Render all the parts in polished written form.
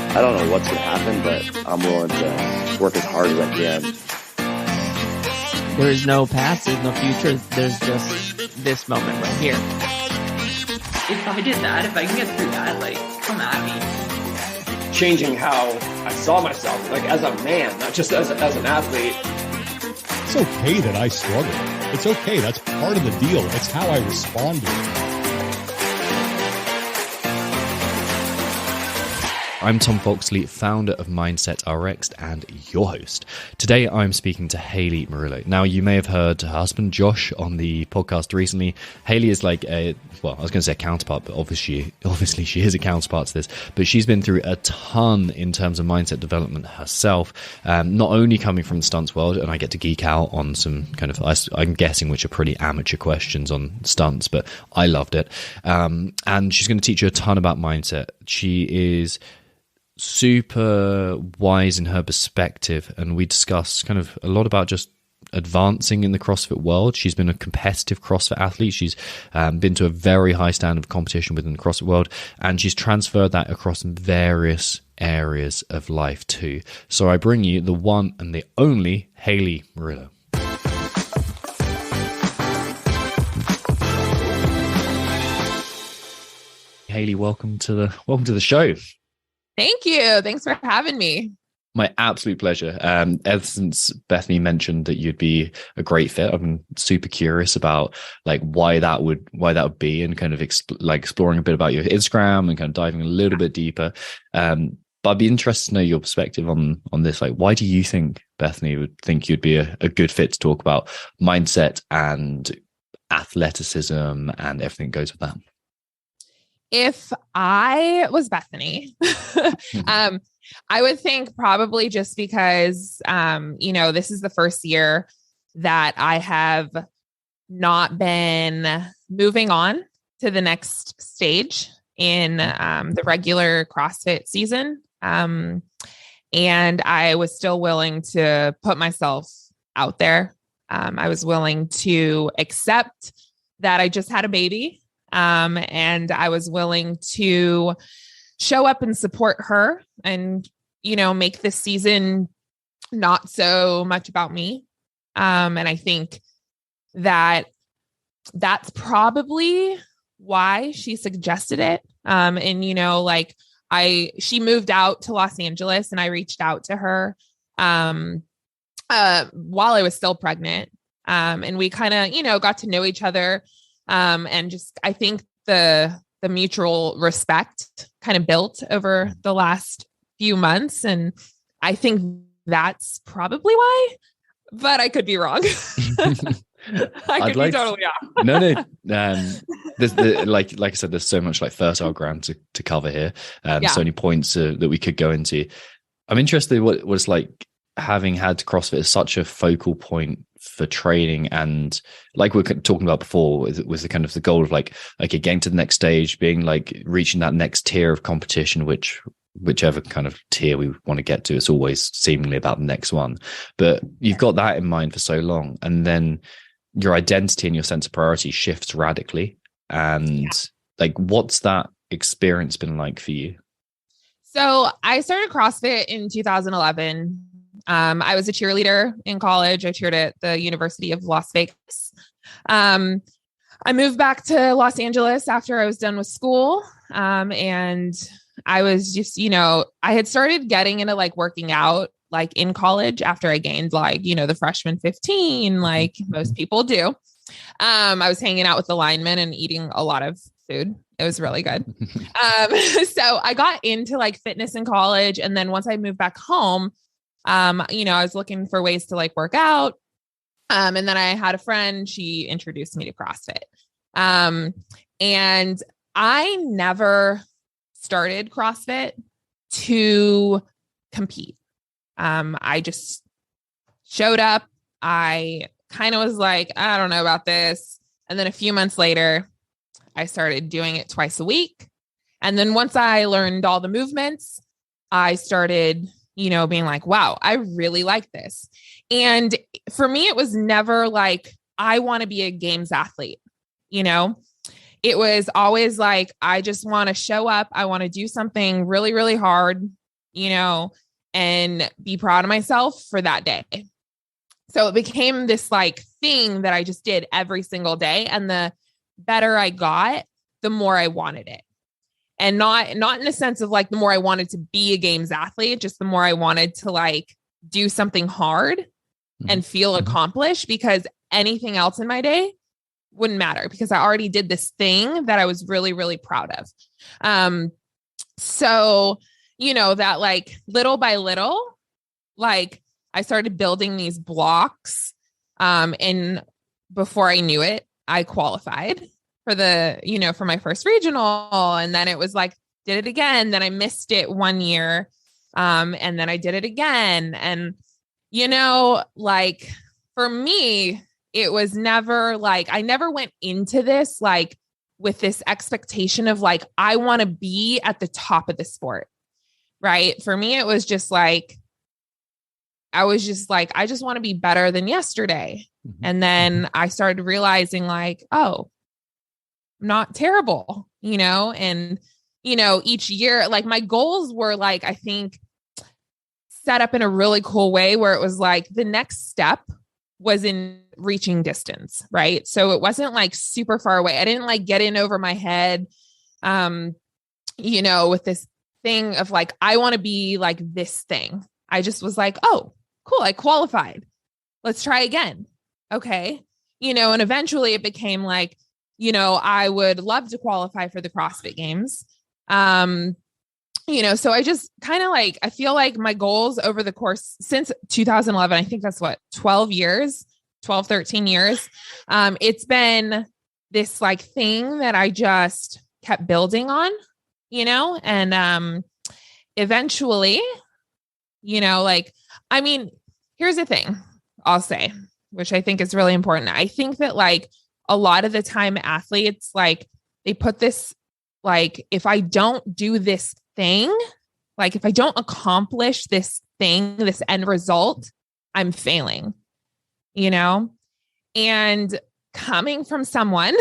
I don't know what's going to happen, but I'm willing to work as hard as I can. There is no past, there's no future. There's just this moment right here. If I did that, if I can get through that, like, come at me. Changing how I saw myself, like as a man, not just as an athlete. It's okay that I struggle. It's okay. That's part of the deal. It's how I respond to it. I'm Tom Foxley, founder of Mindset Rx'd and your host. Today I'm speaking to Hayley Murillo. Now, you may have heard her husband Josh on the podcast recently. Hayley is like I was going to say a counterpart, but obviously she is a counterpart to this. But she's been through a ton in terms of mindset development herself, not only coming from the stunts world, and I get to geek out on some kind of, I'm guessing, which are pretty amateur questions on stunts, but I loved it. And she's going to teach you a ton about mindset. She is super wise in her perspective, and we discuss kind of a lot about just advancing in the CrossFit world. She's been a competitive CrossFit athlete. She's been to a very high standard of competition within the CrossFit world, and she's transferred that across various areas of life too. So I bring you the one and the only Hayley Murillo. Hayley, welcome to the show. Thank you. Thanks for having me. My absolute pleasure. Ever since Bethany mentioned that you'd be a great fit, I've been super curious about like why that would be, and kind of exploring a bit about your Instagram and kind of diving a little bit deeper. But I'd be interested to know your perspective on this. Like, why do you think Bethany would think you'd be a good fit to talk about mindset and athleticism and everything that goes with that? If I was Bethany, I would think probably just because, this is the first year that I have not been moving on to the next stage in the regular CrossFit season. And I was still willing to put myself out there. I was willing to accept that I just had a baby. And I was willing to show up and support her and, make this season not so much about me. And I think that that's probably why she suggested it. She moved out to Los Angeles, and I reached out to her, while I was still pregnant. And we kind of, got to know each other. And just, I think the mutual respect kind of built over the last few months. And I think that's probably why, but I could be wrong. I could be totally off. No. Like I said, there's so much like fertile ground to cover here. So many points that we could go into. I'm interested in what it's like having had CrossFit as such a focal point for training, and like we were talking about before, was the kind of the goal of like, okay, getting to the next stage, being like reaching that next tier of competition, whichever kind of tier we want to get to, it's always seemingly about the next one. But you've got that in mind for so long, and then your identity and your sense of priority shifts radically. And like, what's that experience been like for you? So I started CrossFit in 2011. I was a cheerleader in college. I cheered at the University of Las Vegas. I moved back to Los Angeles after I was done with school. And I was just, I had started getting into like working out like in college after I gained like, the freshman 15, like most people do. I was hanging out with the linemen and eating a lot of food. It was really good. So I got into like fitness in college. And then once I moved back home, I was looking for ways to like work out. And then I had a friend, she introduced me to CrossFit. And I never started CrossFit to compete. I just showed up. I kind of was like, I don't know about this. And then a few months later, I started doing it twice a week. And then once I learned all the movements, I started, being like, wow, I really like this. And for me, it was never like, I want to be a games athlete. you know, it was always like, I just want to show up. I want to do something really, really hard, you know, and be proud of myself for that day. So it became this like thing that I just did every single day. And the better I got, the more I wanted it. And not in the sense of like, the more I wanted to be a games athlete, just the more I wanted to like do something hard and feel accomplished, because anything else in my day wouldn't matter, because I already did this thing that I was really, really proud of. So, you know, that like little by little, like I started building these blocks. And before I knew it, I qualified for the, you know, for my first regional. And then it was like, did it again. Then I missed it 1 year. And then I did it again. And, you know, like for me, it was never like, I never went into this, like with this expectation of like, I want to be at the top of the sport. Right. For me, it was just like, I was just like, I just want to be better than yesterday. And then I started realizing like, oh, I'm not terrible, you know? And, you know, each year, like my goals were like, I think set up in a really cool way where it was like the next step was in reaching distance. Right. So it wasn't like super far away. I didn't like get in over my head, you know, with this thing of like, I want to be like this thing. I just was like, oh, cool. I qualified. Let's try again. Okay. You know, and eventually it became like, you know, I would love to qualify for the CrossFit Games. You know, so I just kind of like, I feel like my goals over the course since 2011, I think that's what, 12, 13 years. It's been this like thing that I just kept building on, you know, and, eventually, you know, like, I mean, here's the thing I'll say, which I think is really important. I think that like a lot of the time athletes, like they put this, like, if I don't do this thing, like if I don't accomplish this thing, this end result, I'm failing, you know? And coming from someone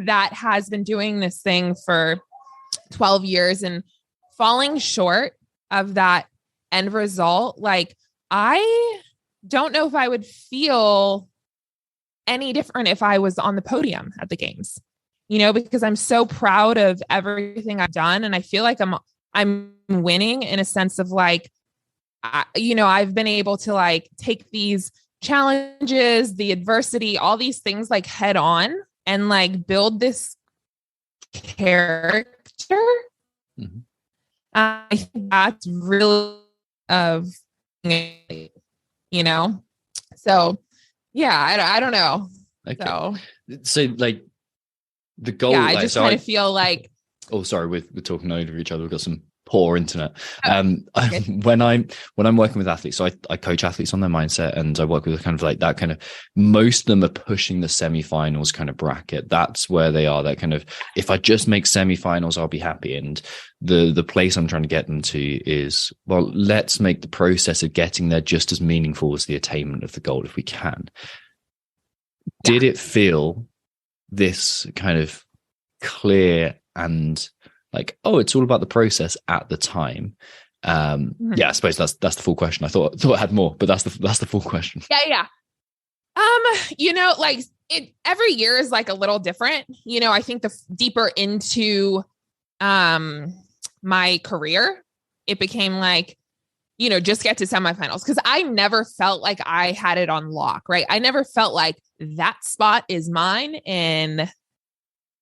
that has been doing this thing for 12 years and falling short of that end result, like I don't know if I would feel any different if I was on the podium at the games, you know, because I'm so proud of everything I've done. And I feel like I'm winning in a sense of like, you know, I've been able to like take these challenges, the adversity, all these things like head on and like build this character. I think that's really of, you know, so yeah, I don't know. Okay. So like the goal, yeah, I like, just so kind of feel like, oh, sorry, we're talking over each other. We've got some poor internet. Okay. When I'm working with athletes, so I coach athletes on their mindset, and I work with kind of like that kind of, most of them are pushing the semifinals kind of bracket. That's where they are. That kind of, if I just make semifinals, I'll be happy. And the place I'm trying to get them to is, well, let's make the process of getting there just as meaningful as the attainment of the goal if we can. Did it feel this kind of clear and like, oh, it's all about the process at the time? Yeah, I suppose that's the full question. I thought I had more, but that's the full question. Yeah. You know, like every year is like a little different. You know, I think the deeper into my career, it became like, you know, just get to semifinals, because I never felt like I had it on lock, right? I never felt like that spot is mine and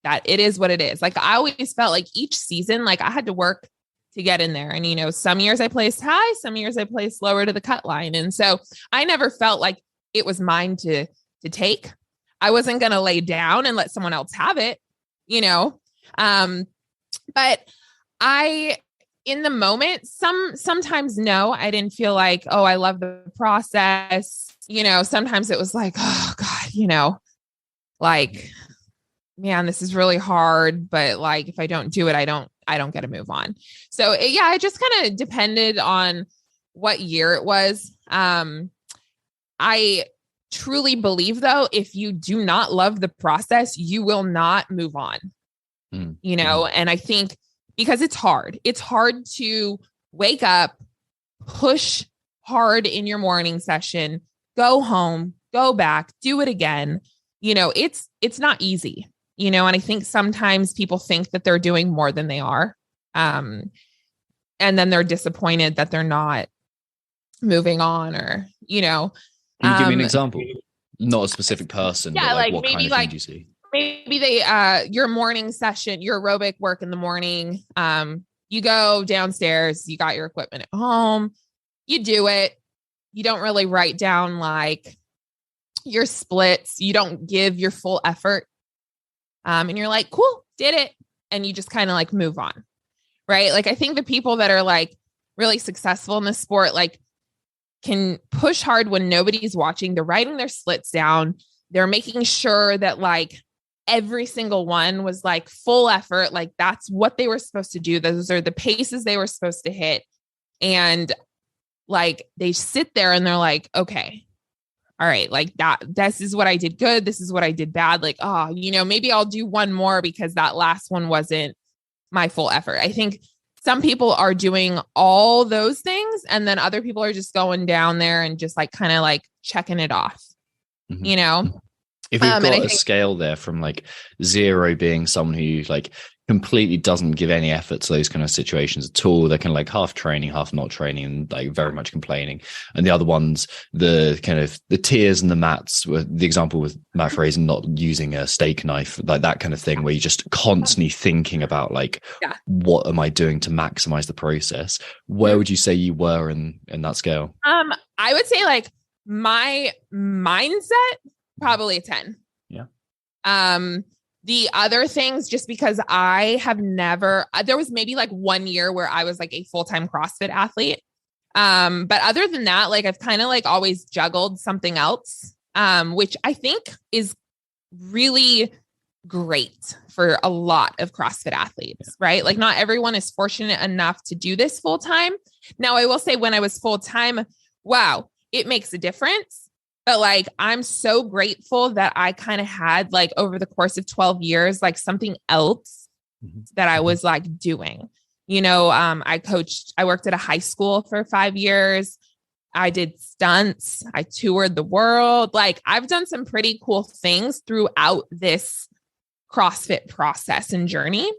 that it is what it is. Like I always felt like each season, like I had to work to get in there. And, you know, some years I placed high, some years I placed lower to the cut line. And so I never felt like it was mine to take. I wasn't going to lay down and let someone else have it, you know? But in the moment, sometimes no, I didn't feel like, oh, I love the process. You know, sometimes it was like, oh God, you know, like, man, this is really hard, but like, if I don't do it, I don't get to move on. So yeah, it just kind of depended on what year it was. I truly believe though, if you do not love the process, you will not move on, you know? And I think because it's hard to wake up, push hard in your morning session, go home, go back, do it again. You know, it's not easy, you know, and I think sometimes people think that they're doing more than they are. And then they're disappointed that they're not moving on, or, you know. Can you give me an example? Not a specific person, yeah, but like what maybe kind of thing do you see? Maybe they, your morning session, your aerobic work in the morning, you go downstairs, you got your equipment at home, you do it. You don't really write down like your splits. You don't give your full effort. And you're like, cool, did it. And you just kind of like move on. Right. Like, I think the people that are like really successful in the sport, like can push hard when nobody's watching. They're writing their splits down. They're making sure that like every single one was like full effort. Like that's what they were supposed to do. Those are the paces they were supposed to hit. And like, they sit there and they're like, okay, all right, like this is what I did good. This is what I did bad. Like, oh, you know, maybe I'll do one more because that last one wasn't my full effort. I think some people are doing all those things, and then other people are just going down there and just like kind of like checking it off, you know? If you've got a scale there from like 0 being someone who like completely doesn't give any effort to those kind of situations at all, they're kind of like half training, half not training, and like very much complaining. And the other ones, the kind of the tiers and the mats, were the example with Matt Fraser not using a steak knife, like that kind of thing, where you're just constantly thinking about like, what am I doing to maximize the process? Where would you say you were in that scale? I would say like my mindset, probably a 10. Yeah. The other things, just because I have never, there was maybe like 1 year where I was like a full-time CrossFit athlete. But other than that, like I've kind of like always juggled something else, which I think is really great for a lot of CrossFit athletes, right? Like not everyone is fortunate enough to do this full-time. Now I will say when I was full-time, wow, it makes a difference. But like, I'm so grateful that I kind of had like over the course of 12 years, like something else that I was like doing, you know, I worked at a high school for 5 years. I did stunts. I toured the world. Like I've done some pretty cool things throughout this CrossFit process and journey.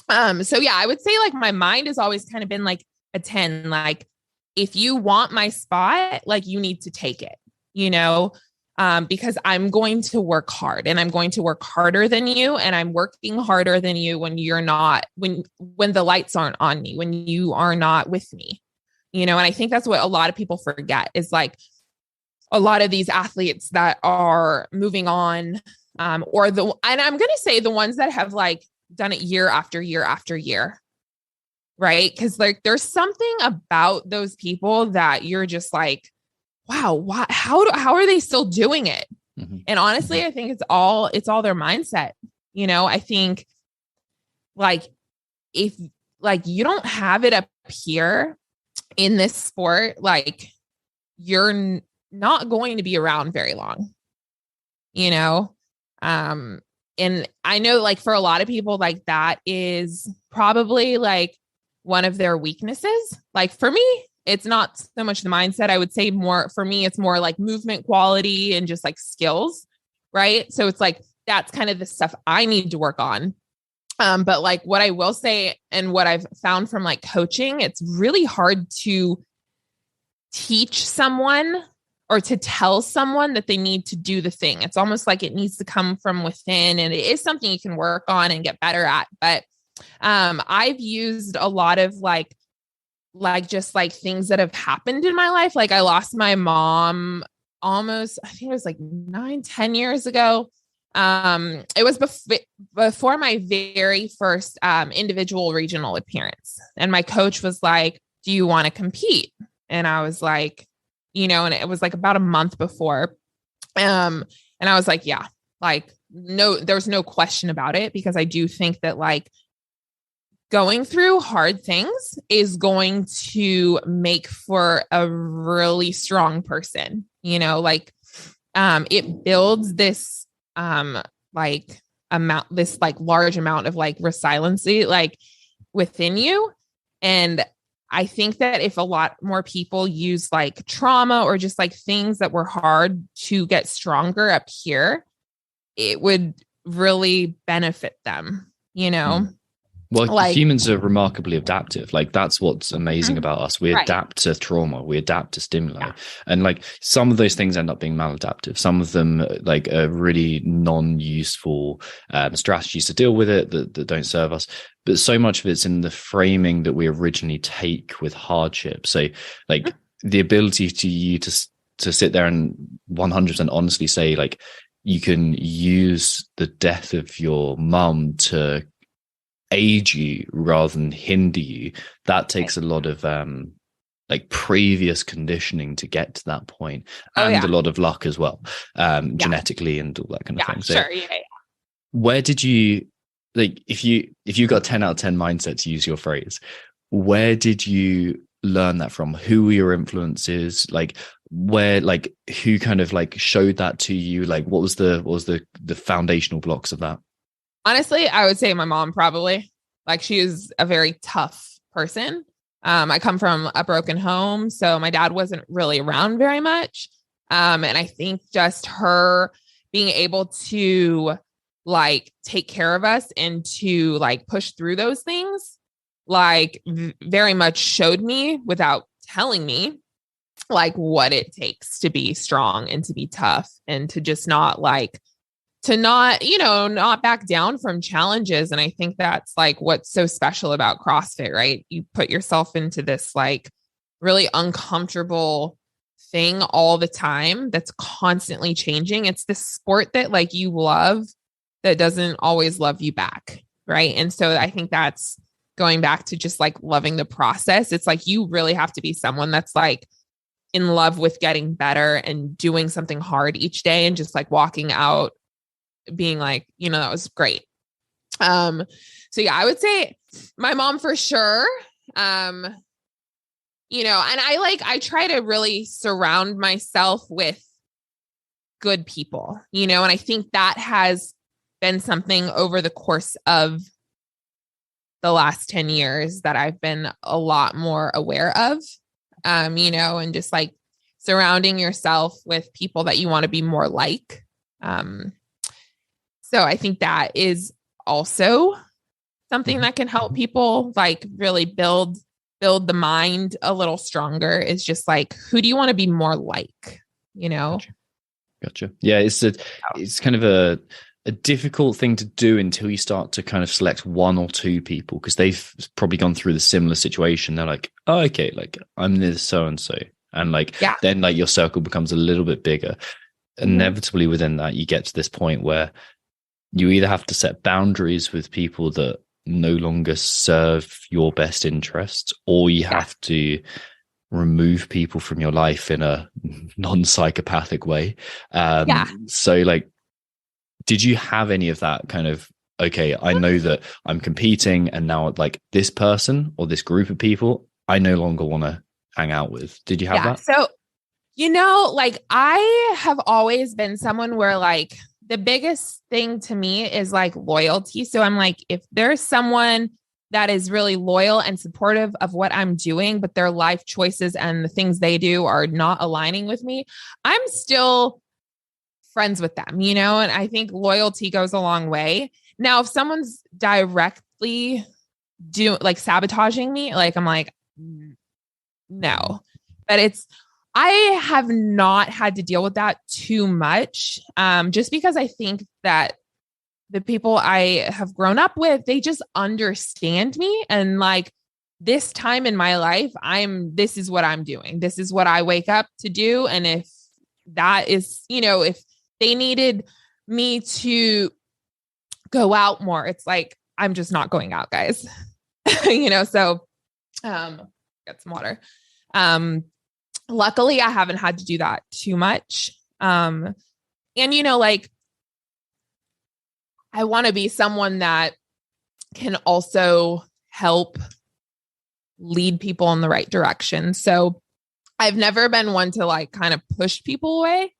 So yeah, I would say like my mind has always kind of been like a 10, like if you want my spot, like you need to take it. You know, because I'm going to work hard, and I'm going to work harder than you. And I'm working harder than you when you're not, when the lights aren't on me, when you are not with me, you know? And I think that's what a lot of people forget is like a lot of these athletes that are moving on, and I'm going to say the ones that have like done it year after year after year. Right. Cause like, there's something about those people that you're just like, wow, how are they still doing it? And honestly, I think it's all their mindset. You know, I think like if like you don't have it up here in this sport, like you're not going to be around very long, you know? And I know like for a lot of people, like that is probably like one of their weaknesses. Like for me, it's not so much the mindset. I would say more for me, it's more like movement quality and just like skills. Right. So it's like, that's kind of the stuff I need to work on. But like what I will say and what I've found from like coaching, it's really hard to teach someone or to tell someone that they need to do the thing. It's almost like it needs to come from within, and it is something you can work on and get better at. But I've used a lot of like just like things that have happened in my life. Like I lost my mom almost, I think it was like 9-10 years ago. It was before my very first individual regional appearance. And my coach was like, do you want to compete? And I was like, you know, and it was like about a month before. And I was like, yeah, like, no, there's no question about it, because I do think that like going through hard things is going to make for a really strong person, you know, like it builds this, like large amount of like resiliency, like within you. And I think that if a lot more people use like trauma or just like things that were hard to get stronger up here, it would really benefit them, you know? Well, like humans are remarkably adaptive. Like that's what's amazing about us. We Right. adapt to trauma. We adapt to stimuli. Yeah. And like some of those things end up being maladaptive. Some of them like are really non-useful strategies to deal with it that don't serve us. But so much of it's in the framing that we originally take with hardship. So like the ability to sit there and 100% honestly say like, you can use the death of your mum to aid you rather than hinder you. That takes a lot of like previous conditioning to get to that point, and a lot of luck as well, genetically and all that kind of thing. So sure. where did you, like, if you got 10 out of 10 mindset, to use your phrase, where did you learn that from? Who were your influences? Like where, like who kind of like showed that to you? Like what was the foundational blocks of that? Honestly, I would say my mom probably. Like she is a very tough person. I come from a broken home, so my dad wasn't really around very much. And I think just her being able to like take care of us and to like push through those things, like very much showed me without telling me like what it takes to be strong and to be tough and to just not not back down from challenges. And I think that's like what's so special about CrossFit, right? You put yourself into this like really uncomfortable thing all the time that's constantly changing. It's this sport that like you love that doesn't always love you back, right? And so I think that's going back to just like loving the process. It's like you really have to be someone that's like in love with getting better and doing something hard each day and just like walking out being like, that was great. So yeah, I would say my mom for sure. And I try to really surround myself with good people, and I think that has been something over the course of the last 10 years that I've been a lot more aware of, and just like surrounding yourself with people that you want to be more like. So I think that is also something that can help people like really build the mind a little stronger, is just like, who do you want to be more like, Gotcha. Yeah. It's kind of a difficult thing to do until you start to kind of select one or two people, because they've probably gone through the similar situation. They're like, oh, okay, like I'm this so-and-so. And like, then like your circle becomes a little bit bigger. Inevitably within that, you get to this point where you either have to set boundaries with people that no longer serve your best interests, or you have to remove people from your life in a non-psychopathic way. So like, did you have any of that kind of, okay, I know that I'm competing and now like this person or this group of people, I no longer want to hang out with? Did you have that? So, like I have always been someone where like, the biggest thing to me is like loyalty. So I'm like, if there's someone that is really loyal and supportive of what I'm doing, but their life choices and the things they do are not aligning with me, I'm still friends with them, and I think loyalty goes a long way. Now, if someone's directly sabotaging me, like I'm like, no, but I have not had to deal with that too much, just because I think that the people I have grown up with, they just understand me. And like this time in my life, this is what I'm doing. This is what I wake up to do. And if that is, if they needed me to go out more, it's like, I'm just not going out, guys, so, get some water. Luckily, I haven't had to do that too much. And, like, I want to be someone that can also help lead people in the right direction. So I've never been one to like kind of push people away,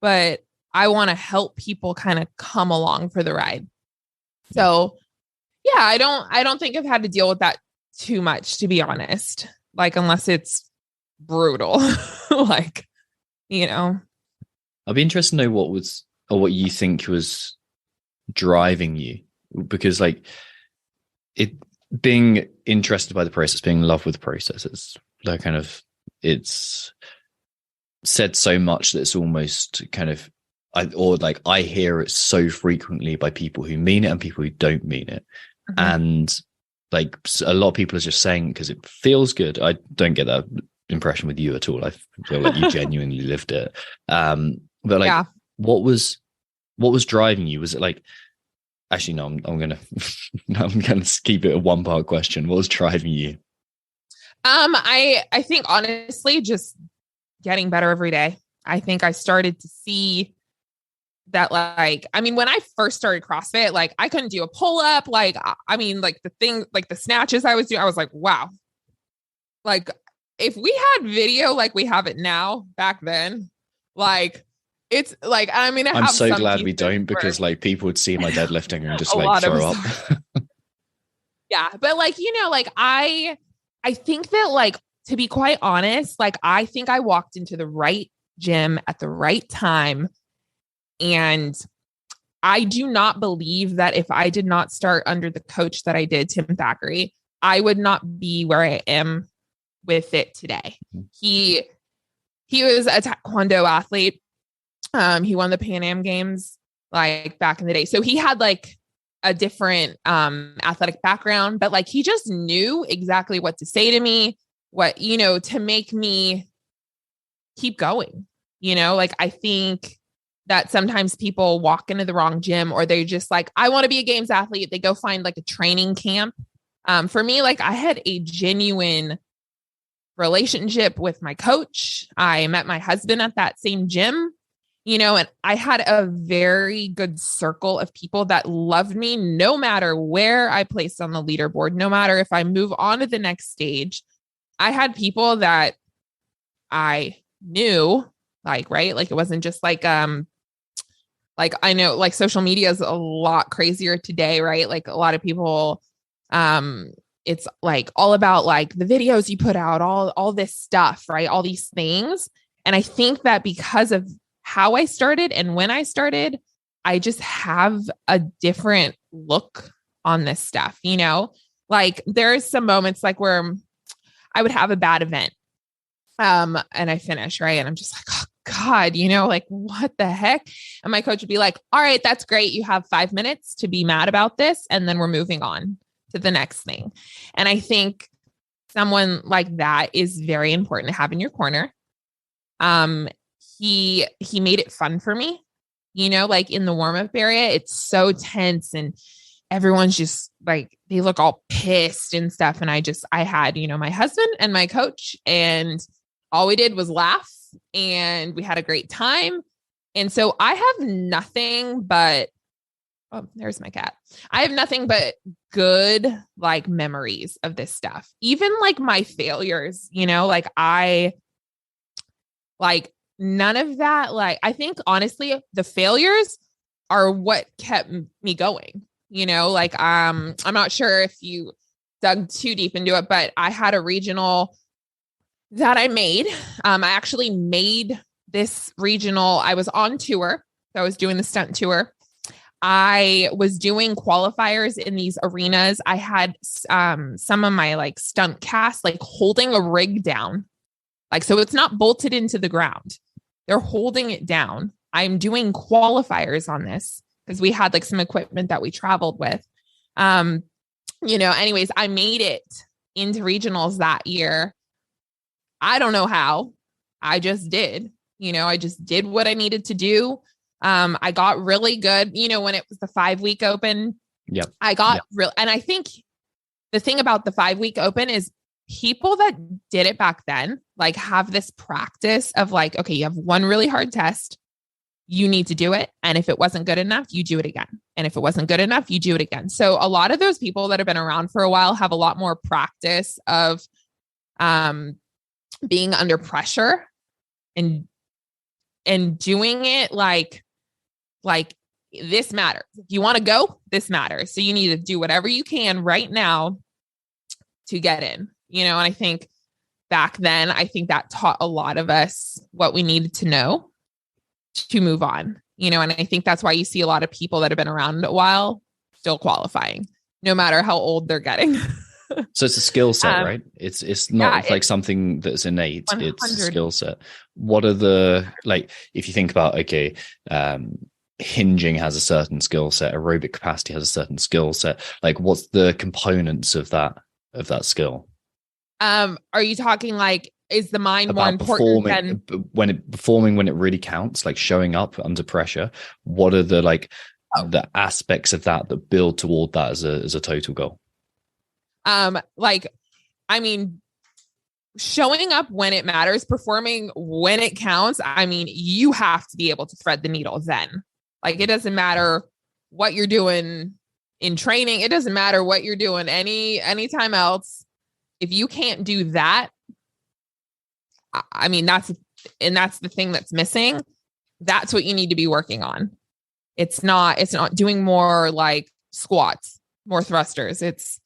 but I want to help people kind of come along for the ride. So yeah, I don't think I've had to deal with that too much, to be honest, like, unless it's brutal, like, you know. I'd be interested to know what you think was driving you, because like it being interested by the process, being in love with the process, it's like kind of, it's said so much that it's almost kind of, I hear it so frequently by people who mean it and people who don't mean it. Mm-hmm. And like a lot of people are just saying because it feels good. I don't get that impression with you at all. I feel like you genuinely lived it. But like, yeah. What was driving you? Was it like, actually, no, I'm gonna keep it a one-part question. What was driving you? I think honestly, just getting better every day. I think I started to see that, like, I mean, when I first started CrossFit, like I couldn't do a pull-up. Like, I mean, like the thing, like the snatches I was doing, I was like, wow. Like if we had video like we have it now back then, like it's like, I mean, I'm so glad we don't, because like people would see my deadlifting and just like throw up. Yeah. But like, you know, like I think that, like, to be quite honest, like I think I walked into the right gym at the right time. And I do not believe that if I did not start under the coach that I did, Tim Thackeray, I would not be where I am with it today. He was a taekwondo athlete. He won the Pan Am Games like back in the day. So he had like a different athletic background, but like he just knew exactly what to say to me, what, you know, to make me keep going. You know, like I think that sometimes people walk into the wrong gym, or they just like, I want to be a games athlete. They go find like a training camp. For me, like I had a genuine relationship with my coach. I met my husband at that same gym, you know, and I had a very good circle of people that loved me no matter where I placed on the leaderboard, no matter if I move on to the next stage. I had people that I knew, like, right. Like it wasn't just like I know like social media is a lot crazier today, right? Like a lot of people, it's like all about like the videos you put out, all this stuff, right? All these things. And I think that because of how I started and when I started, I just have a different look on this stuff, you know, like there's some moments like where I would have a bad event, and I finish, right? And I'm just like, oh God, you know, like what the heck? And my coach would be like, all right, that's great. You have 5 minutes to be mad about this. And then we're moving on to the next thing. And I think someone like that is very important to have in your corner. He made it fun for me, you know, like in the warm-up area, it's so tense and everyone's just like, they look all pissed and stuff. And I had, you know, my husband and my coach, and all we did was laugh and we had a great time. And so I have nothing but, oh, there's my cat. I have nothing but good like memories of this stuff. Even like my failures, you know, like none of that. Like, I think honestly, the failures are what kept me going, you know, like, I'm not sure if you dug too deep into it, but I had a regional that I made. I actually made this regional. I was on tour. So I was doing the stunt tour. I was doing qualifiers in these arenas. I had some of my like stunt cast, like holding a rig down. Like, so it's not bolted into the ground. They're holding it down. I'm doing qualifiers on this because we had like some equipment that we traveled with. You know, anyways, I made it into regionals that year. I don't know how. I just did, you know, I just did what I needed to do. I got really good, you know, when it was the 5-week open. Yep. I got real. And I think the thing about the 5-week open is people that did it back then, like have this practice of like, okay, you have one really hard test. You need to do it. And if it wasn't good enough, you do it again. And if it wasn't good enough, you do it again. So a lot of those people that have been around for a while have a lot more practice of, being under pressure and and doing it like this matters. If you want to go, this matters. So you need to do whatever you can right now to get in, and I think back then, I think that taught a lot of us what we needed to know to move on, and I think that's why you see a lot of people that have been around a while still qualifying, no matter how old they're getting. So it's a skill set, right? It's not like something that's innate. 100. It's a skill set. What are the, like, if you think about, okay, hinging has a certain skill set, aerobic capacity has a certain skill set. Like, what's the components of that skill? Are you talking like, is the mind more important than performing when it really counts, like showing up under pressure? What are the the aspects of that build toward that as a total goal? Showing up when it matters, performing when it counts. You have to be able to thread the needle then. Like, it doesn't matter what you're doing in training. It doesn't matter what you're doing anytime else. If you can't do that, that's the thing that's missing. That's what you need to be working on. It's not doing more like squats, more thrusters. It's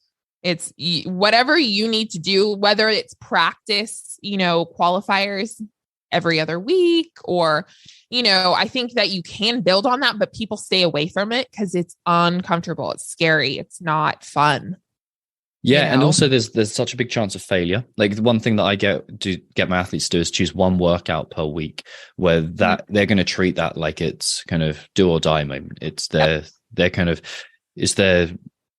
whatever you need to do, whether it's practice, qualifiers every other week, or, I think that you can build on that, but people stay away from it because it's uncomfortable. It's scary. It's not fun. Yeah. And also there's such a big chance of failure. Like, the one thing that I get my athletes to do is choose one workout per week where they're going to treat that like it's kind of do or die moment. It's their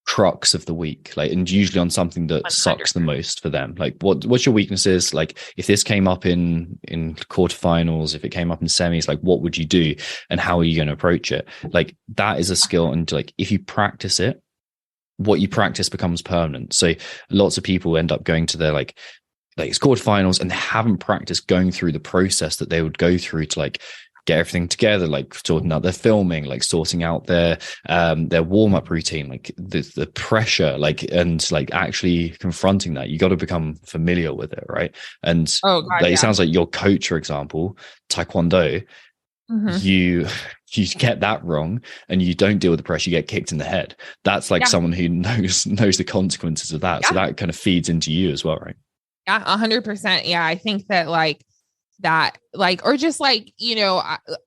crux of the week, like, and usually on something that 100%. Sucks the most for them. Like, what's your weaknesses? Like, if this came up in quarterfinals, if it came up in semis, like, what would you do and how are you going to approach it? Like, that is a skill, and like, if you practice it, what you practice becomes permanent. So lots of people end up going to their like it's quarterfinals and they haven't practiced going through the process that they would go through to like get everything together, like sorting out their filming, like sorting out their warm-up routine, like the pressure, like, and like actually confronting that. You got to become familiar with it, right? And it sounds like your coach, for example, Taekwondo, you get that wrong and you don't deal with the pressure, you get kicked in the head. That's like someone who knows the consequences of that. So that kind of feeds into you as well, right? Yeah, 100%. Yeah, I think that or just like,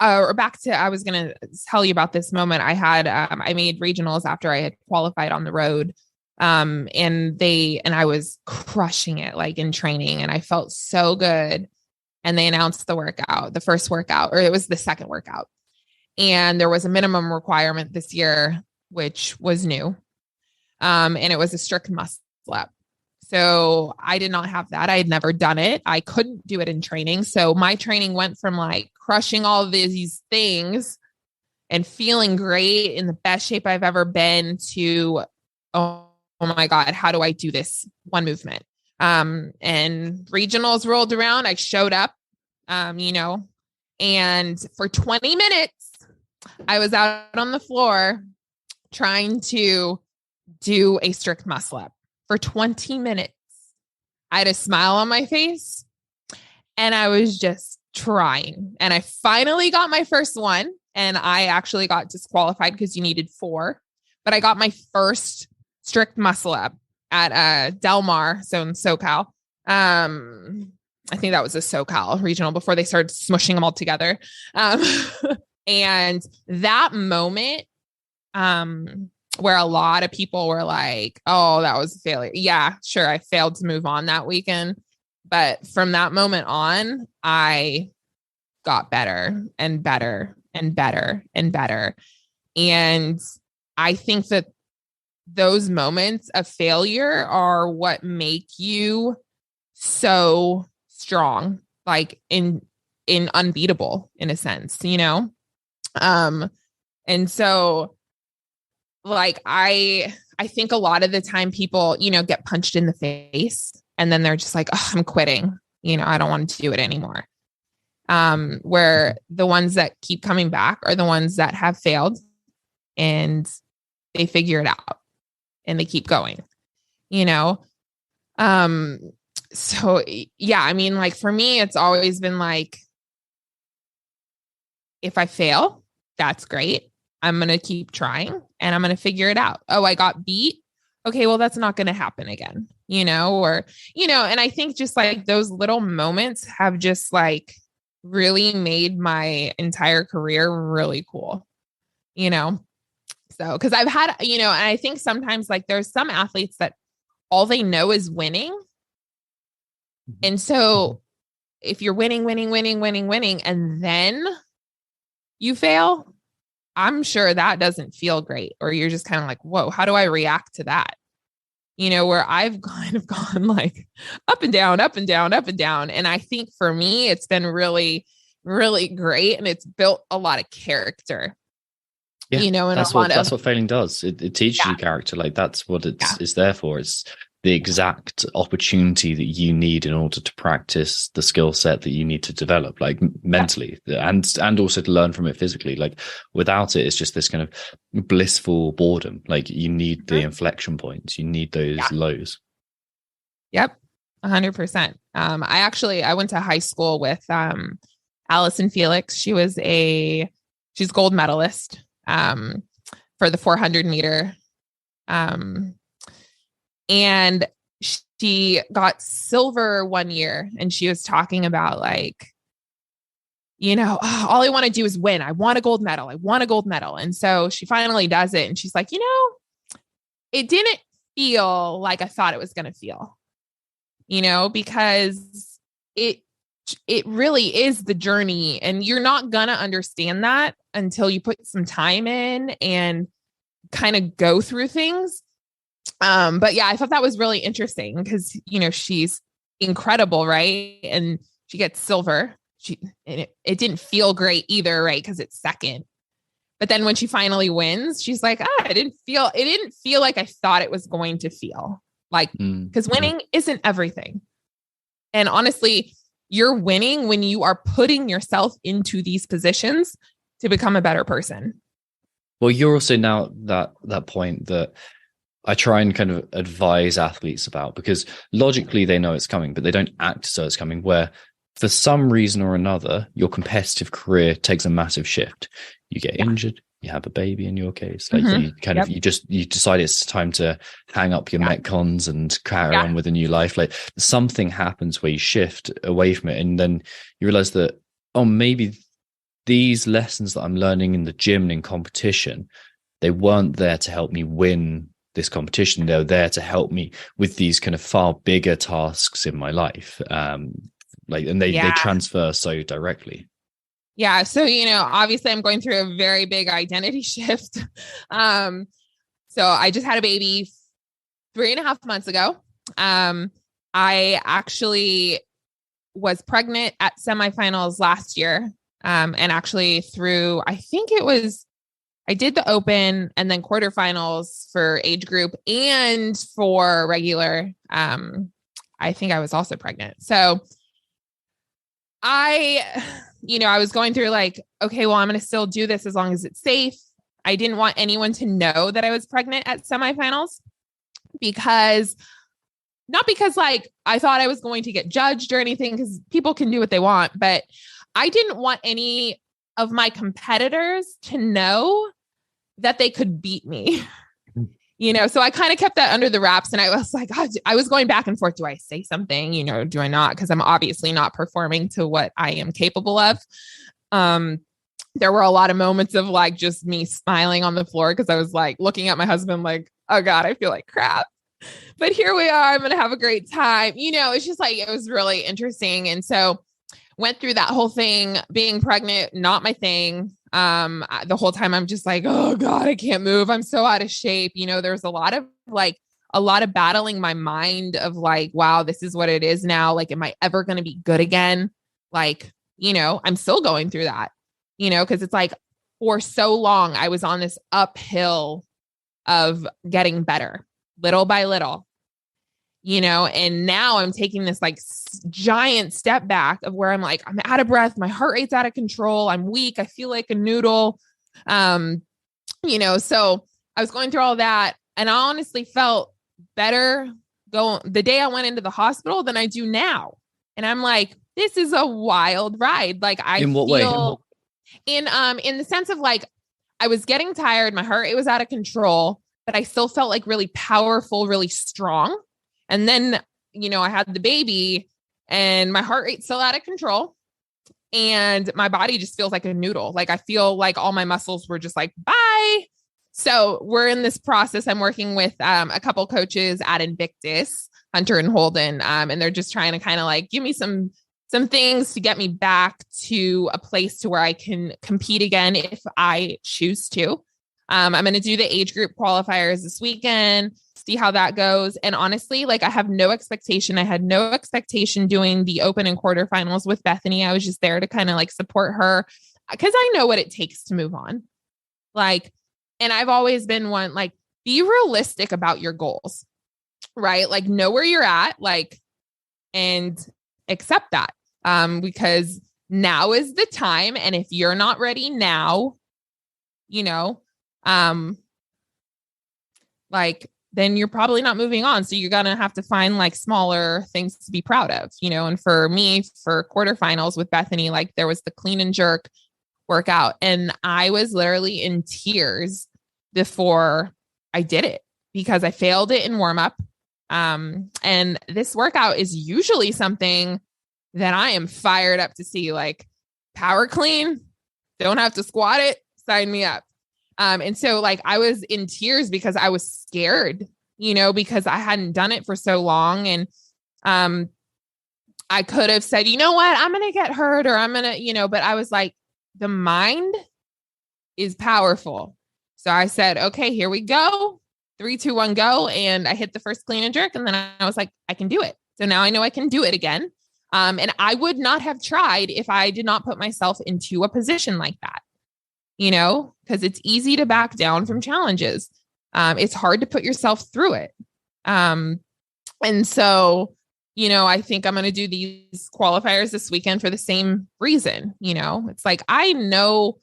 or back to, I was going to tell you about this moment I had. I made regionals after I had qualified on the road. And I was crushing it, like, in training, and I felt so good. And they announced the first workout, or it was the second workout. And there was a minimum requirement this year, which was new. And it was a strict muscle up. So I did not have that. I had never done it. I couldn't do it in training. So my training went from like crushing all of these things and feeling great, in the best shape I've ever been, to, oh my God, how do I do this one movement? And regionals rolled around. I showed up, and for 20 minutes, I was out on the floor trying to do a strict muscle up for 20 minutes. I had a smile on my face and I was just trying. And I finally got my first one, and I actually got disqualified because you needed 4, but I got my first strict muscle up at Del Mar, so in SoCal. I think that was a SoCal regional before they started smushing them all together. And that moment, where a lot of people were like, oh, that was a failure. Yeah, sure. I failed to move on that weekend. But from that moment on, I got better and better and better and better. And I think that those moments of failure are what make you so strong, like in unbeatable, in a sense, and so, like, I think a lot of the time people, get punched in the face and then they're just like, oh, I'm quitting. I don't want to do it anymore. Where the ones that keep coming back are the ones that have failed and they figure it out and they keep going, So yeah, like, for me, it's always been like, if I fail, that's great. I'm going to keep trying and I'm going to figure it out. Oh, I got beat. Okay, well, that's not going to happen again, and I think just like those little moments have just like really made my entire career really cool, So, cause I've had, and I think sometimes like there's some athletes that all they know is winning. And so if you're winning, and then you fail, I'm sure that doesn't feel great. Or you're just kind of like, whoa, how do I react to that? Where I've kind of gone like up and down. And I think for me, it's been really, really great. And it's built a lot of character. Yeah, and that's what failing does. It teaches you character. Like that's what it's there for. It's the exact opportunity that you need in order to practice the skill set that you need to develop, like mentally and also to learn from it physically. Like without it, it's just this kind of blissful boredom. Like you need the inflection points. You need those lows. Yep. 100%. I went to high school with Allison Felix. She's gold medalist for the 400 meter. And she got silver one year, and she was talking about like, all I want to do is win. I want a gold medal. And so she finally does it. And she's like, it didn't feel like I thought it was going to feel, because it really is the journey, and you're not going to understand that until you put some time in and kind of go through things. But yeah, I thought that was really interesting because, she's incredible. Right. And she gets silver. It didn't feel great either. Right. Cause it's second, but then when she finally wins, she's like, it didn't feel like I thought it was going to feel like, cause winning isn't everything. And honestly, you're winning when you are putting yourself into these positions to become a better person. Well, you're also now that point that I try and kind of advise athletes about, because logically they know it's coming, but they don't act so it's coming, where for some reason or another, your competitive career takes a massive shift. You get injured, you have a baby in your case, like you kind of, you decide it's time to hang up your Metcons and carry on with a new life. Like something happens where you shift away from it. And then you realize that, maybe these lessons that I'm learning in the gym and in competition, they weren't there to help me win this competition. They're there to help me with these kind of far bigger tasks in my life. They transfer so directly. Yeah. So, obviously I'm going through a very big identity shift. So I just had a baby 3.5 months ago. I actually was pregnant at semifinals last year. And actually I did the open and then quarterfinals for age group and for regular. I think I was also pregnant. So I was going through like, okay, well, I'm going to still do this as long as it's safe. I didn't want anyone to know that I was pregnant at semifinals not because like I thought I was going to get judged or anything, because people can do what they want, but I didn't want any of my competitors to know that they could beat me, so I kind of kept that under the wraps, and I was like, God, I was going back and forth. Do I say something, do I not? Cause I'm obviously not performing to what I am capable of. There were a lot of moments of like, just me smiling on the floor. Cause I was like looking at my husband, like, oh God, I feel like crap, but here we are. I'm going to have a great time. It's just like, it was really interesting. And so went through that whole thing, being pregnant, not my thing. The whole time I'm just like, oh God, I can't move. I'm so out of shape. There's a lot of battling my mind of like, wow, this is what it is now. Like, am I ever going to be good again? Like, I'm still going through that, cause it's like for so long, I was on this uphill of getting better little by little. And now I'm taking this like giant step back of where I'm like, I'm out of breath. My heart rate's out of control. I'm weak. I feel like a noodle. So I was going through all that, and I honestly felt better the day I went into the hospital than I do now. And I'm like, this is a wild ride. Like in what way? In the sense of like, I was getting tired, my heart rate was out of control, but I still felt like really powerful, really strong. And then, I had the baby and my heart rate's still out of control. And my body just feels like a noodle. Like I feel like all my muscles were just like, bye. So we're in this process. I'm working with a couple coaches at Invictus, Hunter and Holden. And they're just trying to kind of like give me some things to get me back to a place to where I can compete again if I choose to. I'm going to do the age group qualifiers this weekend, see how that goes. And honestly, like I have no expectation. I had no expectation doing the open and quarterfinals with Bethany. I was just there to kind of like support her because I know what it takes to move on. Like, and I've always been one, like, be realistic about your goals, right? Like know where you're at, like, and accept that. Because now is the time. And if you're not ready now, like, then you're probably not moving on. So you're going to have to find like smaller things to be proud of, and for me, for quarterfinals with Bethany, like there was the clean and jerk workout and I was literally in tears before I did it because I failed it in warm up. And this workout is usually something that I am fired up to see, like power clean, don't have to squat it, sign me up. And so like I was in tears because I was scared, because I hadn't done it for so long. And I could have said, you know what, I'm going to get hurt or I'm going to, but I was like, the mind is powerful. So I said, okay, here we go. 3, 2, 1, go. And I hit the first clean and jerk. And then I was like, I can do it. So now I know I can do it again. And I would not have tried if I did not put myself into a position like that, because it's easy to back down from challenges. It's hard to put yourself through it. And so, I think I'm going to do these qualifiers this weekend for the same reason. It's like, I know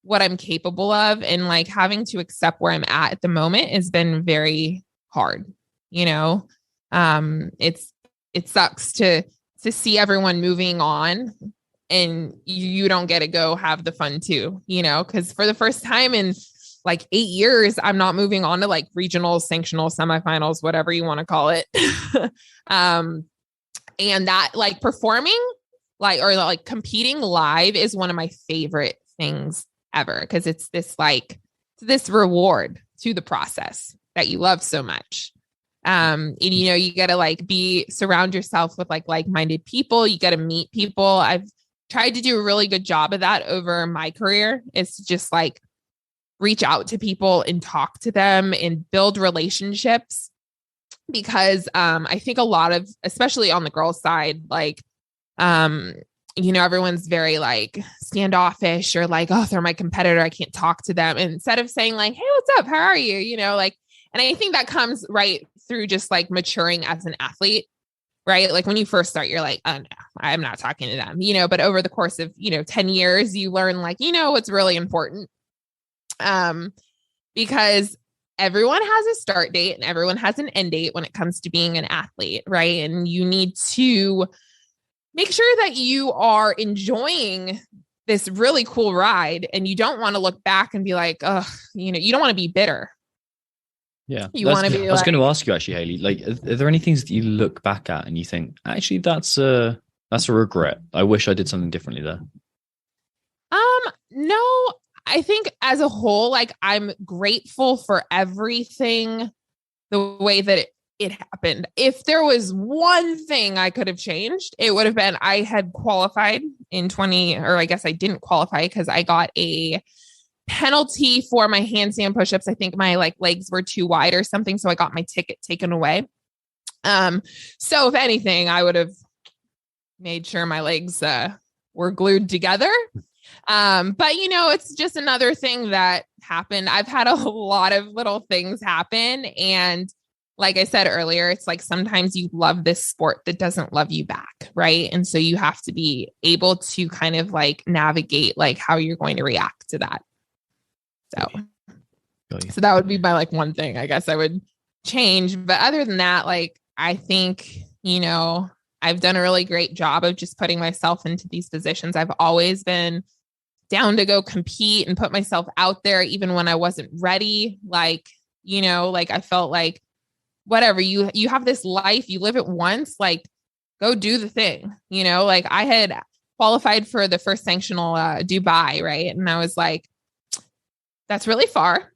what I'm capable of and like having to accept where I'm at the moment has been very hard. It sucks to see everyone moving on and you don't get to go have the fun too, because for the first time in like 8 years, I'm not moving on to like regionals, sanctionals, semifinals, whatever you want to call it. And that like performing like, or like competing live is one of my favorite things ever. Cause it's this reward to the process that you love so much. And, you got to like surround yourself with like-minded people. You got to meet people. I've tried to do a really good job of that over my career. It's just like reach out to people and talk to them and build relationships because, I think a lot of, especially on the girls' side, like, everyone's very like standoffish or like, oh, they're my competitor, I can't talk to them. And instead of saying like, hey, what's up? How are you? And I think that comes right through just like maturing as an athlete, right? Like when you first start, you're like, oh no, I'm not talking to them, but over the course of, 10 years, you learn like, what's really important. Because everyone has a start date and everyone has an end date when it comes to being an athlete, right? And you need to make sure that you are enjoying this really cool ride and you don't want to look back and be like, oh, you don't want to be bitter. Yeah. You want to be I was going to ask you actually, Hayley, like, are there any things that you look back at and you think, actually, that's a regret. I wish I did something differently there. No, I think as a whole, like I'm grateful for everything, the way that it happened. If there was one thing I could have changed, it would have been I had qualified in or I guess I didn't qualify because I got a penalty for my handstand push-ups. I think my like legs were too wide or something. So I got my ticket taken away. So if anything, I would have made sure my legs were glued together. But it's just another thing that happened. I've had a lot of little things happen. And like I said earlier, it's like sometimes you love this sport that doesn't love you back. Right. And so you have to be able to kind of like navigate like how you're going to react to that. So that would be my like one thing I guess I would change. But other than that, like, I think, I've done a really great job of just putting myself into these positions. I've always been down to go compete and put myself out there even when I wasn't ready. Like, you know, like I felt like whatever, you have this life, you live it once, like go do the thing, you know, like I had qualified for the first sanctional Dubai, right? And I was like, that's really far.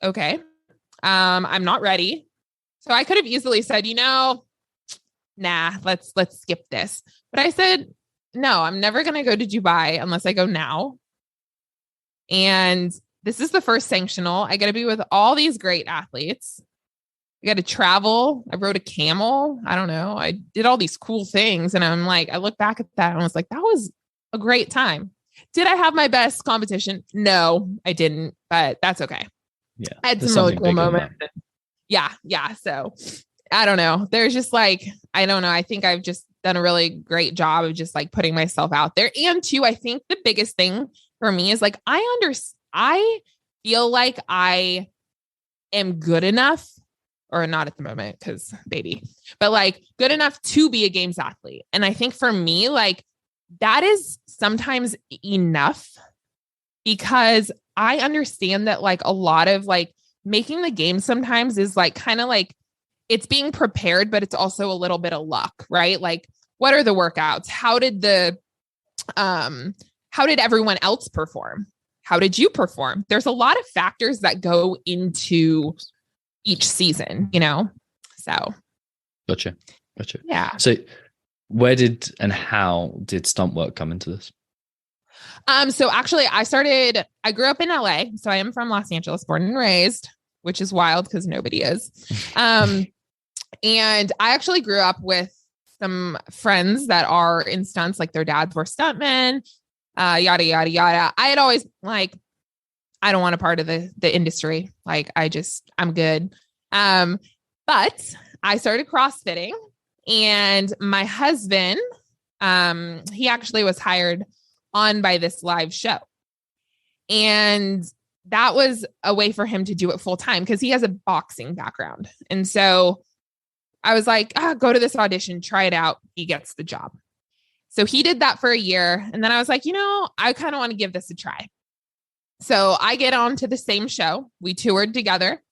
Okay. I'm not ready. So I could have easily said, you know, nah, let's skip this. But I said, no, I'm never going to go to Dubai unless I go now. And this is the first sanctional. I got to be with all these great athletes. I got to travel. I rode a camel. I don't know. I did all these cool things. And I'm like, I look back at that and I was like, that was a great time. Did I have my best competition? No, I didn't, but that's okay. Yeah. I had some really cool moments. Yeah. So I don't know. There's just like, I don't know. I think I've just done a really great job of just like putting myself out there. And two, I think the biggest thing for me is like, I feel like I am good enough, or not at the moment because baby, but like good enough to be a games athlete. And I think for me, like that is sometimes enough, because I understand that like a lot of like making the game sometimes is like kind of like it's being prepared, but it's also a little bit of luck, right? Like what are the workouts? How did everyone else perform? How did you perform? There's a lot of factors that go into each season, you know? So. Gotcha. Yeah. So where did and how did stunt work come into this? So actually I grew up in LA. So I am from Los Angeles, born and raised, which is wild because nobody is. And I actually grew up with some friends that are in stunts, like their dads were stuntmen, yada, yada, yada. I had always like, I don't want a part of the industry. Like I'm good. But I started CrossFitting, and my husband, he actually was hired on by this live show. And that was a way for him to do it full time because he has a boxing background. And so I was like, go to this audition, try it out. He gets the job. So he did that for a year. And then I was like, I kind of want to give this a try. So I get on to the same show. We toured together.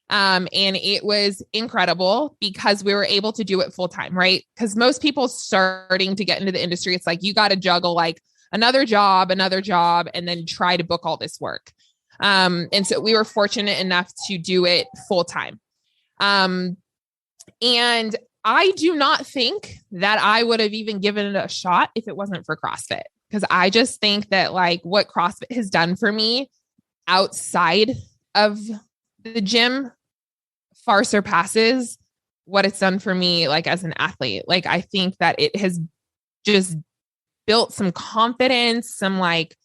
And it was incredible because we were able to do it full time, right? Because most people starting to get into the industry, it's like, you got to juggle like another job, and then try to book all this work. And so we were fortunate enough to do it full time. And I do not think that I would have even given it a shot if it wasn't for CrossFit. Because I just think that like what CrossFit has done for me outside of the gym far surpasses what it's done for me, like as an athlete. Like, I think that it has just built some confidence, some like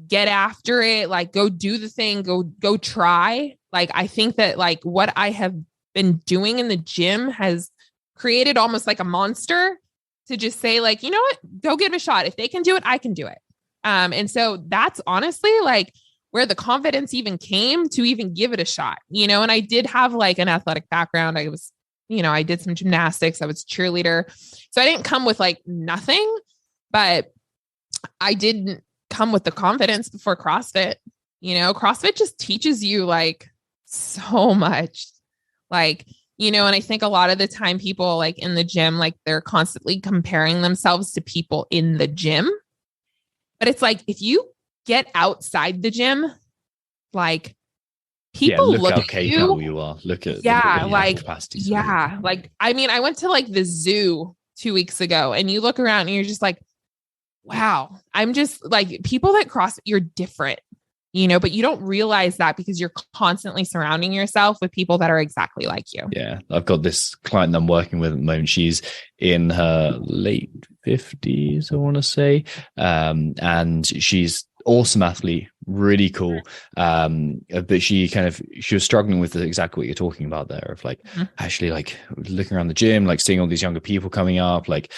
get after it, like go do the thing, go try. Like, I think that like what I have been doing in the gym has created almost like a monster to just say like, you know what, go give it a shot. If they can do it, I can do it. And so that's honestly like where the confidence even came to even give it a shot, and I did have like an athletic background. I was, I did some gymnastics. I was a cheerleader. So I didn't come with like nothing, but I didn't come with the confidence before CrossFit. CrossFit just teaches you like so much, like, and I think a lot of the time people like in the gym, like they're constantly comparing themselves to people in the gym. But it's like, if you get outside the gym, like people look how at capable you are. Look at capacities. Yeah. Like, I mean, I went to like the zoo 2 weeks ago and you look around and you're just like, wow, I'm just like people that cross, you're different, but you don't realize that because you're constantly surrounding yourself with people that are exactly like you. Yeah. I've got this client I'm working with at the moment. She's in her late 50s, I want to say. And she's awesome athlete, really cool. But she was struggling with exactly what you're talking about there of like, actually like looking around the gym, like seeing all these younger people coming up, like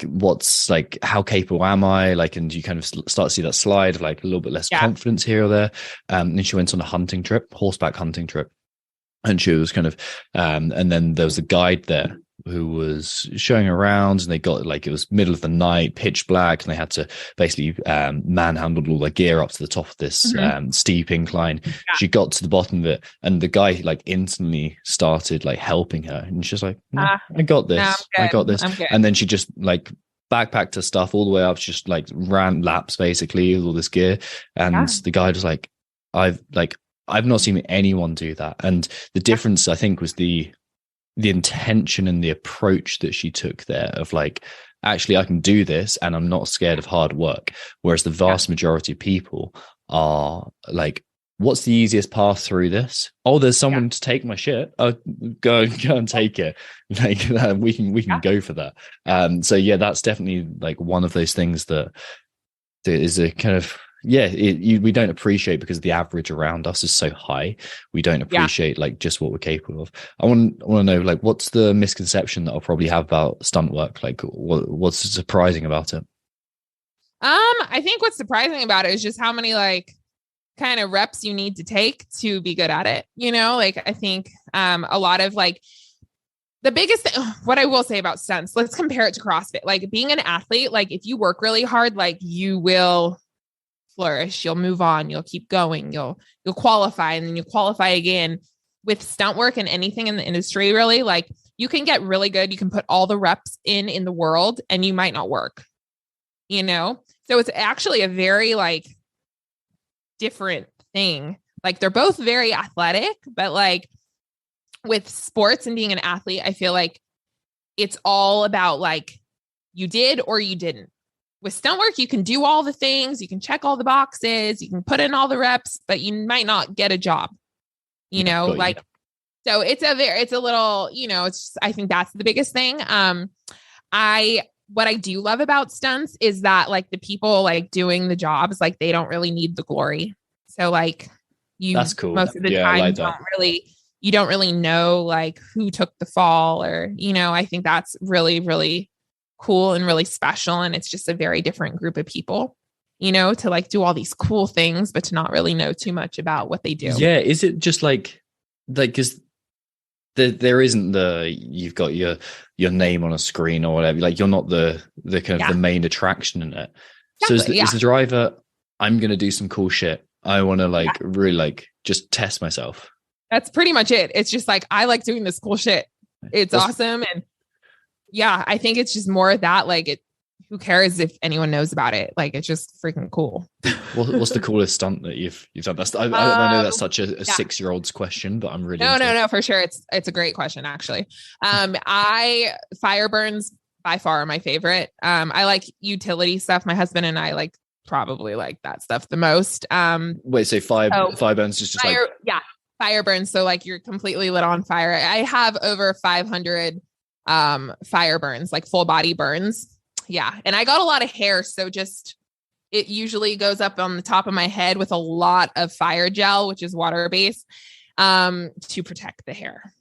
what's like, how capable am I? Like, and you kind of start to see that slide of like a little bit less confidence here or there. And she went on a horseback hunting trip. And she was kind of, and then there was a guide there who was showing around, and they got like, it was middle of the night, pitch black, and they had to basically manhandle all their gear up to the top of this steep incline. Yeah. She got to the bottom of it, and the guy like instantly started like helping her, and she's like, no, I got this. No, I got this. I'm good. And then she just like backpacked her stuff all the way up, just like ran laps basically with all this gear. And the guy was like, I've not seen anyone do that. And the difference, I think, was the intention and the approach that she took there of like, actually, I can do this and I'm not scared of hard work. Whereas the vast majority of people are like, what's the easiest path through this? Oh, there's someone to take my shit. Oh, go and take it. Like we can go for that. So yeah, that's definitely like one of those things that is a kind of, we don't appreciate, because the average around us is so high. We don't appreciate like just what we're capable of. I want to know, like, what's the misconception that I'll probably have about stunt work? Like, what's surprising about it? I think what's surprising about it is just how many like kind of reps you need to take to be good at it. You know, like I think a lot of like the biggest thing, what I will say about stunts, let's compare it to CrossFit. Like being an athlete, like if you work really hard, like you will flourish, you'll move on, you'll keep going, you'll qualify, and then you qualify again. With stunt work and anything in the industry, really, like you can get really good. You can put all the reps in the world and you might not work, you know? So it's actually a very like different thing. Like they're both very athletic, but like with sports and being an athlete, I feel like it's all about like you did or you didn't. With stunt work, you can do all the things, you can check all the boxes, you can put in all the reps, but you might not get a job, you know, like, so it's a little, you know, it's just, I think that's the biggest thing. What I do love about stunts is that like the people like doing the jobs, like they don't really need the glory. So like that's cool. Most of the time like you don't really know like who took the fall, or, you know, I think that's really, really cool and really special. And it's just a very different group of people, you know, to like do all these cool things, but to not really know too much about what they do. Yeah. Is it just like, because there isn't you've got your name on a screen or whatever, like you're not the kind of the main attraction in it. Exactly, So is the driver, I'm going to do some cool shit, I want to like really like just test myself. That's pretty much it. It's just like, I like doing this cool shit. It's awesome. And yeah, I think it's just more of that, like who cares if anyone knows about it? Like, it's just freaking cool. What's the coolest stunt that you've done? I know that's such a 6-year-old's question, but I'm really no, for sure. It's a great question, actually. Fire burns by far my favorite. I like utility stuff. My husband and I like probably like that stuff the most. Wait, so fire burns is just fire, like... Yeah, fire burns. So like you're completely lit on fire. I have over 500 fire burns, like full body burns. Yeah. And I got a lot of hair. So just, it usually goes up on the top of my head with a lot of fire gel, which is water based, to protect the hair.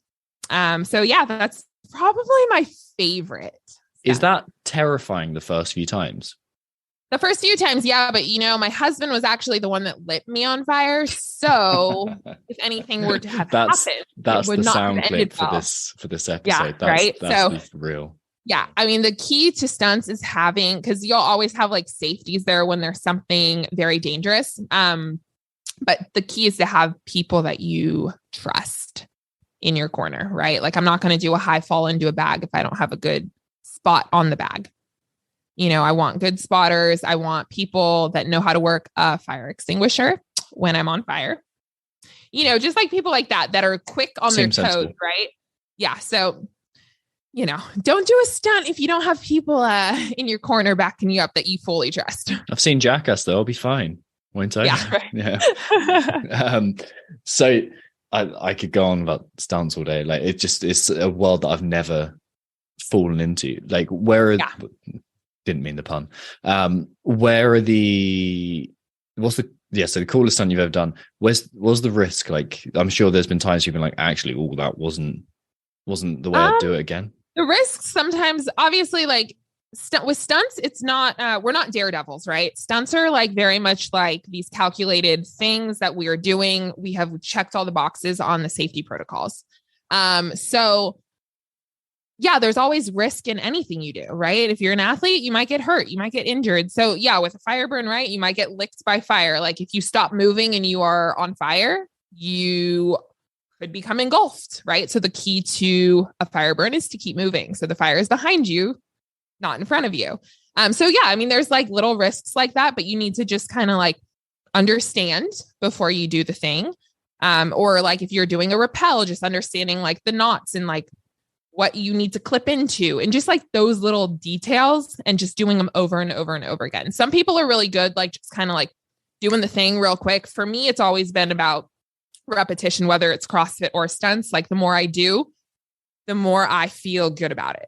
So yeah, that's probably my favorite. Is that terrifying the first few times? The first few times, yeah, but you know, my husband was actually the one that lit me on fire. So if anything were to have happened, that's the sound clip for this episode. Yeah, right. That's real. Yeah. I mean, the key to stunts is having, because you'll always have like safeties there when there's something very dangerous. But the key is to have people that you trust in your corner, right? Like I'm not going to do a high fall into a bag if I don't have a good spot on the bag. You know, I want good spotters. I want people that know how to work a fire extinguisher when I'm on fire. You know, just like people like that are quick on their toes, sensible. Right? Yeah. So, you know, don't do a stunt if you don't have people in your corner backing you up that you fully trust. I've seen Jackass though. I'll be fine. Won't I? Yeah. Right. Yeah. So I could go on about stunts all day. Like it's a world that I've never fallen into. Like didn't mean the pun. Where are so the coolest stunt you've ever done? Was the risk? Like, I'm sure there's been times you've been like, actually, that wasn't the way I'd do it again. The risks sometimes, obviously, like with stunts, it's not, we're not daredevils, right? Stunts are like very much like these calculated things that we are doing. We have checked all the boxes on the safety protocols. So yeah, there's always risk in anything you do, right? If you're an athlete, you might get hurt, you might get injured. So yeah, with a fire burn, right, you might get licked by fire. Like if you stop moving and you are on fire, you could become engulfed, right? So the key to a fire burn is to keep moving. So the fire is behind you, not in front of you. So yeah, I mean, there's like little risks like that, but you need to just kind of like understand before you do the thing. Or like if you're doing a rappel, just understanding like the knots and like what you need to clip into and just like those little details and just doing them over and over and over again. Some people are really good, like just kind of like doing the thing real quick. For me, it's always been about repetition, whether it's CrossFit or stunts. Like the more I do, the more I feel good about it.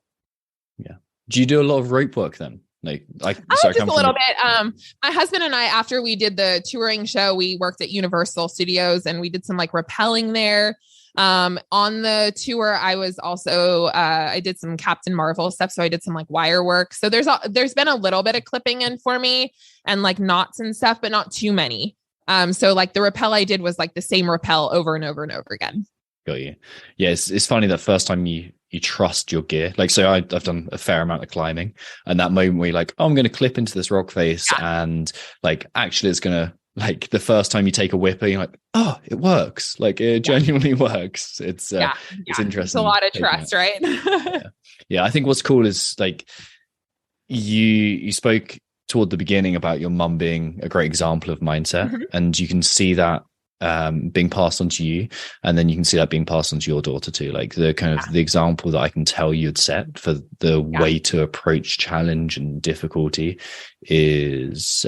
Yeah. Do you do a lot of rope work then? Just a little bit. My husband and I, after we did the touring show, we worked at Universal Studios and we did some like rappelling there. On the tour, I was also, I did some Captain Marvel stuff. So I did some like wire work. So there's been a little bit of clipping in for me and like knots and stuff, but not too many. So like the rappel I did was like the same rappel over and over and over again. Got you. Yeah. It's funny that first time you trust your gear. Like, so I've done a fair amount of climbing, and that moment where you're like, oh, I'm going to clip into this rock face. Yeah. And like, actually it's going to, like the first time you take a whipper, you're like, oh, it works. Like it genuinely works. It's interesting. It's a lot of trust, right? Yeah. I think what's cool is like you spoke toward the beginning about your mum being a great example of mindset, mm-hmm. and you can see that being passed on to you, and then you can see that being passed on to your daughter too. Like the kind of the example that I can tell you had set for the way to approach challenge and difficulty is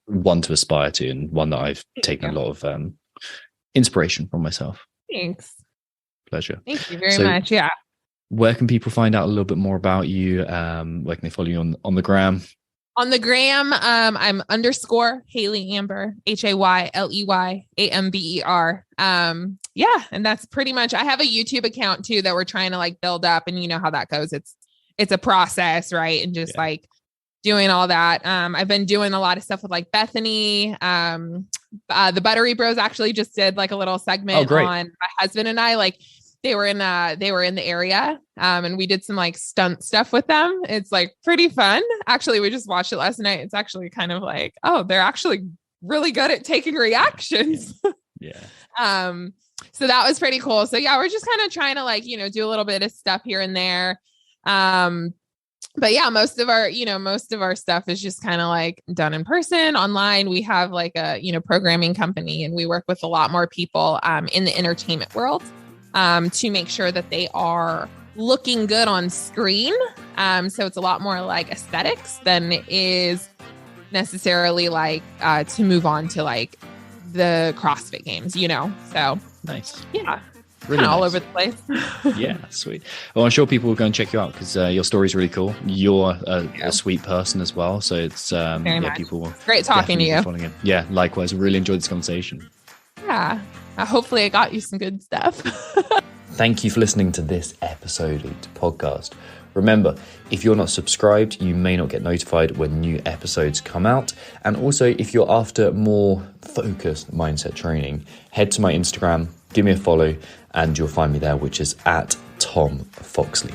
one to aspire to, and one that I've taken a lot of inspiration from myself. Thanks. Pleasure. Thank you very much. Yeah. Where can people find out a little bit more about you? Where can they follow you on the gram? On the gram, I'm _ Hayley Amber, HayleyAmber. Yeah. And that's pretty much, I have a YouTube account too, that we're trying to like build up, and you know how that goes. It's a process, right? And just like doing all that. I've been doing a lot of stuff with like Bethany. The Buttery Bros actually just did like a little segment on my husband and I, like they were in the area. And we did some like stunt stuff with them. It's like pretty fun. Actually, we just watched it last night. It's actually kind of like, oh, they're actually really good at taking reactions. Yeah. So that was pretty cool. So yeah, we're just kind of trying to like, do a little bit of stuff here and there. But yeah, most of our stuff is just kind of like done in person. Online, we have like a, programming company, and we work with a lot more people in the entertainment world to make sure that they are looking good on screen. So it's a lot more like aesthetics than it is necessarily like to move on to like the CrossFit games, So nice. Yeah. Really nice. All over the place. Yeah, sweet. Well, I'm sure people will go and check you out because your story is really cool. You're a sweet person as well. So it's people will great talking to you. Yeah, likewise. I really enjoyed this conversation. Yeah. Hopefully I got you some good stuff. Thank you for listening to this episode of the podcast. Remember, if you're not subscribed, you may not get notified when new episodes come out. And also, if you're after more focused mindset training, head to my Instagram, give me a follow, and you'll find me there, which is @Tom Foxley.